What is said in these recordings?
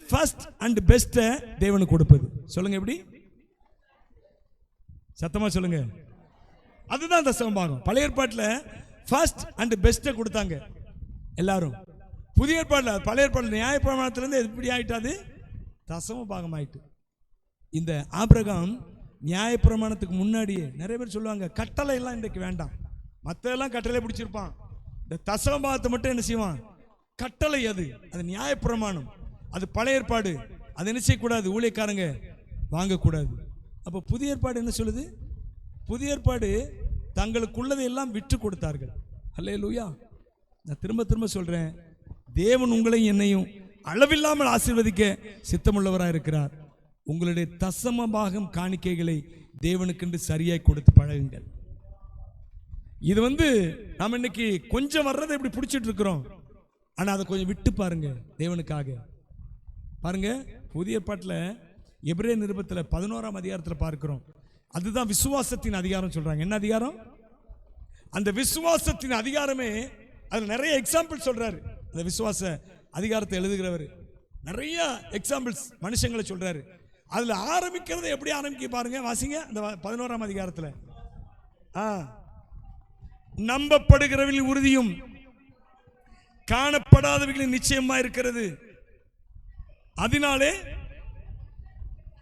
First and best தேவனுக்கு கொடுப்பது. சொல்லுங்க எப்படி? சத்தமா சொல்லுங்க. அதுதான் தசம பாகம். பழைய ஏற்பாட்டில் ஃபர்ஸ்ட் அண்ட் பெஸ்ட் கொடுத்தாங்க எல்லாரும். புதிய ஏற்பாட்டில் பழைய ஏற்பாட்டில் நியாயப்பிரமாணத்திலிருந்து எப்படி ஆயிட்டாது? தசம பாகம் ஆயிட்டு. இந்த ஆபிரகாம் நியாயப்பிரமாணத்துக்கு முன்னாடியே நிறைய பேர் சொல்லுவாங்க கட்டளை எல்லாம் இன்றைக்கு வேண்டாம், மற்றெல்லாம் கட்டளை பிடிச்சிருப்பான், இந்த தசம பாகத்தை மட்டும் என்ன செய்வான்? கட்டளை அது நியாயப்பிரமாணம், அது பழைய ஏற்பாடு, அது என்ன செய்யக்கூடாது? ஊழியக்காரங்க வாங்கக்கூடாது. அப்போ புதிய ஏற்பாடு என்ன சொல்லுது? புதிய ஏற்பாடு தங்களுக்குள்ளதை எல்லாம் விட்டு கொடுத்தார்கள். அல்லேலூயா. நான் திரும்ப திரும்ப சொல்றேன், தேவன் உங்களையும் என்னையும் அளவில்லாமல் ஆசீர்வதிக்க சித்தமுள்ளவராக இருக்கிறார். உங்களுடைய தசம பாகம் காணிக்கைகளை தேவனுக்கு சரியாய் கொடுத்து பழகுங்கள். இது நாம் இன்னைக்கு கொஞ்சம் வர்றதை இப்படி பிடிச்சிட்டு இருக்கிறோம், ஆனா அதை கொஞ்சம் விட்டு பாருங்க தேவனுக்காக. பாருங்க, புதிய ஏற்பாட்டில் எபிரேய நிருபத்தில் 11ஆம் அதிகாரத்தில் பார்க்கிறோம். அதுதான் விசுவாசத்தின் அதிகாரம் சொல்றாங்க. என்ன அதிகாரம்? அந்த விசுவாசத்தின் அதிகாரமே அது நிறைய எக்ஸாம்பிள் சொல்றாரு. அந்த விசுவாச அதிகாரத்தை எழுதுகிறவர் நிறைய எக்ஸாம்பிள்ஸ் மனுஷங்களை சொல்றாரு. அதுல ஆரம்பிக்கிறது எப்படி ஆரம்பிக்க பாருங்க, வாசிங்க அந்த 11ஆம் அதிகாரத்தில். நம்பப்படுகிறவர்களின் உறுதியும் காணப்படாதவர்களின் நிச்சயமா இருக்கிறது, அதனாலே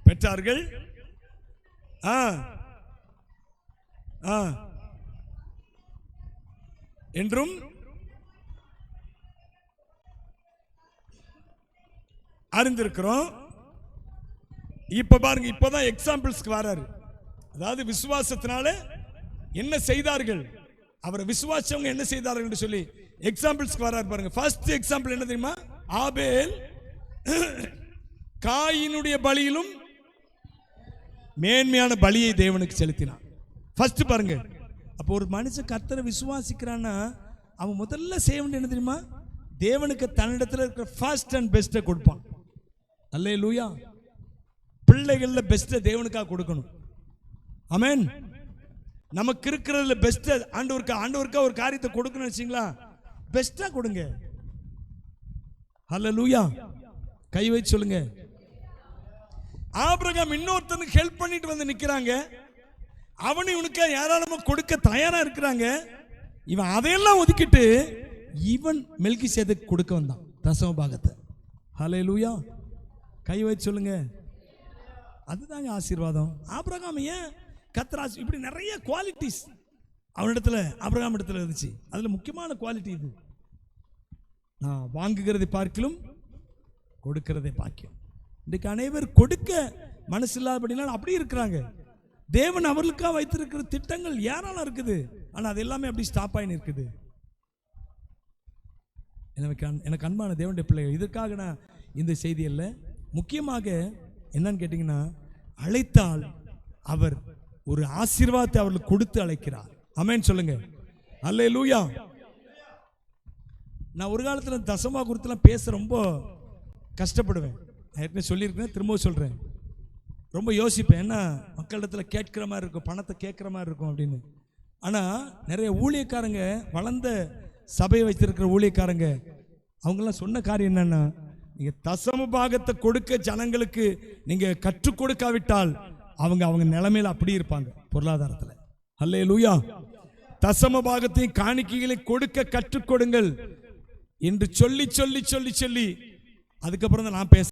பெற்றார்கள். என்றும் அறிந்திருக்கிறோம். இப்ப பாருங்க, இப்பதான் எக்ஸாம்பிள்ஸ்க்கு வராரு. அதாவது விசுவாசத்தினால என்ன செய்தார்கள், அவரை விசுவாசவங்க என்ன செய்தார்கள் என்று சொல்லி எக்ஸாம்பிள்ஸ்க்கு வராரு. பாருங்க, ஃபர்ஸ்ட் எக்ஸாம்பிள் என்ன தெரியுமா? ஆபேல் காயினுடைய பலியிலும் மேன்மையான பலியை தேவனுக்கு செலுத்தினான். ஃபர்ஸ்ட் பாருங்க. அப்போ ஒரு மனுஷன் கர்த்தரை விசுவாசிக்கிறான்னா அவன் முதல்ல செய்ய வேண்டிய என்ன தெரியுமா? தேவனுக்கு தன்னிடத்தில் இருக்கிற ஃபர்ஸ்ட் அண்ட் பெஸ்ட்டை கொடுப்பான். அல்லேலூயா. பிள்ளைகள்ல பெஸ்ட்டை தேவனுக்காக கொடுக்கணும். ஆமென். நமக்கு இருக்கிறதுல பெஸ்ட் ஆண்டவருக்கா ஒரு காரியத்தை கொடுக்கணும்னு வச்சீங்களா, பெஸ்டா கொடுங்க. அல்லேலூயா. கை வச்சு சொல்லுங்க. ஆபிரகாம் இன்னொருத்தனுக்கு ஹெல்ப் பண்ணிட்டு வந்து நிக்கிறாங்க, அவனு இவனுக்கு யாராலுமே கொடுக்க தயாரா இருக்கிறாங்க. இவன் அதையெல்லாம் ஒதுக்கிட்டு இவன் மெல்கிசேதேக்கு கொடுக்க வந்தான் தசம பாகத்தை. ஹல்லேலூயா. கை வச்சு சொல்லுங்க. அதுதாங்க ஆசீர்வாதம். ஆபிரகாம் ஏன் கத்ராஸ் இப்படி நிறைய குவாலிட்டிஸ் அவனிடத்துல ஆபிரகாம் இடத்துல இருந்துச்சு. அதுல முக்கியமான குவாலிட்டி இது. நான் வாங்குகிறதை பார்க்கிலும் கொடுக்கிறதை பாக்கியம். இன்றைக்கு அனைவர் கொடுக்க மனசு இல்லாதபடினால அப்படி இருக்கிறாங்க. தேவன் அவர்களுக்காக வைத்திருக்கிற திட்டங்கள் ஏராளம் இருக்குது, ஆனா அது எல்லாமே அப்படி ஸ்டாப் ஆகி இருக்குது. எனக்கு அன்பான தேவனுடைய பிள்ளைகள், இதற்காக நான் இந்த செய்தி அல்ல, முக்கியமாக என்னன்னு கேட்டீங்கன்னா, அழைத்தால் அவர் ஒரு ஆசீர்வாதத்தை அவர்களுக்கு கொடுத்து அழைக்கிறார். ஆமென் சொல்லுங்க. அல்லேலூயா. நான் ஒரு காலத்தில் தசமா குறித்துலாம் பேச ரொம்ப கஷ்டப்படுவேன். நான் ஏற்கனவே சொல்லியிருக்கேன், திரும்ப சொல்றேன். ரொம்ப யோசிப்பேன், என்ன மக்களிடத்தில் கேட்கிற மாதிரி இருக்கும், பணத்தை கேட்குற மாதிரி இருக்கும் அப்படின்னு. ஆனால் நிறைய ஊழியக்காரங்க, வளர்ந்த சபையை வைத்திருக்கிற ஊழியக்காரங்க, அவங்கெல்லாம் சொன்ன காரியம் என்னன்னா, நீங்க தசம பாகத்தை கொடுக்க ஜனங்களுக்கு நீங்க கற்றுக் கொடுக்காவிட்டால் அவங்க நிலைமையில அப்படி இருப்பாங்க பொருளாதாரத்தில். அல்லேலூயா. தசம பாகத்தையும் காணிக்கைகளை கொடுக்க கற்றுக் கொடுங்கள் என்று சொல்லி சொல்லி சொல்லி சொல்லி அதுக்கப்புறம் தான் நான் பேச